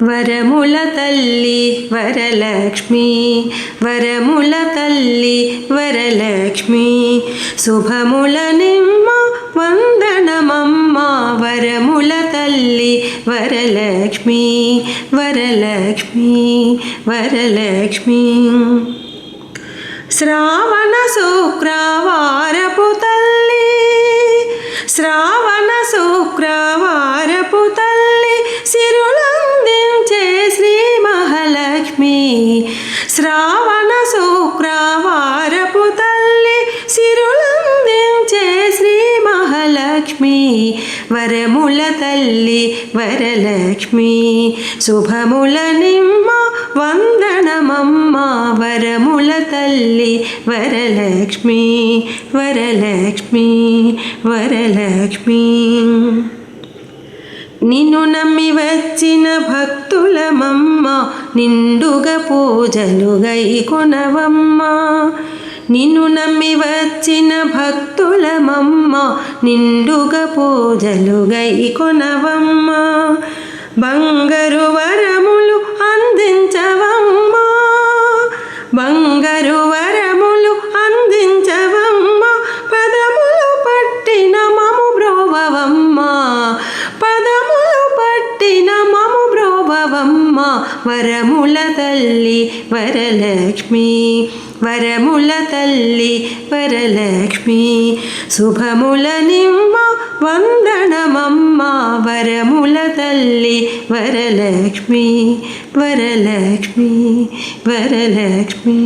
వరముల తల్లి వరలక్ష్మి వరముల తల్లి వరలక్ష్మి శుభముల నిమ్మ వందనమమ్మ వరముల తల్లి వరలక్ష్మి వరలక్ష్మి వరలక్ష్మి శ్రావణ శుక్రవారపు తల్లి శ్రావణ శుక్రవారపు తల్లి సిరులందించే శ్రీ మహాలక్ష్మి శ్రావణ శుక్రవారపు తల్లి సిరులందించే శ్రీ మహాలక్ష్మి వరముల తల్లి వరలక్ష్మి శుభముల నిమ్మ వందనమమ్మ వరముల తల్లి వరలక్ష్మి వరలక్ష్మి వరలక్ష్మి నిన్ను నమ్మి వచ్చిన భక్తులమమ్మ నిండుగా పూజలు గైకొనవమ్మ నిన్ను నమ్మి వచ్చిన భక్తులమమ్మ నిండుగా పూజలు గైకొనవమ్మ బంగారు వరములు అందించవమ్మ బంగారు వరములు అందించవమ్మ పదములు పట్టిన మము బ్రోవవమ్మ పదములు పట్టిన మము బ్రోవవమ్మ వరముల తల్లి వరలక్ష్మి వరముల తల్లి వరలక్ష్మి శుభముల నిమ్మ వందనమమ్మ వరముల తల్లి వరలక్ష్మి వరలక్ష్మి వరలక్ష్మి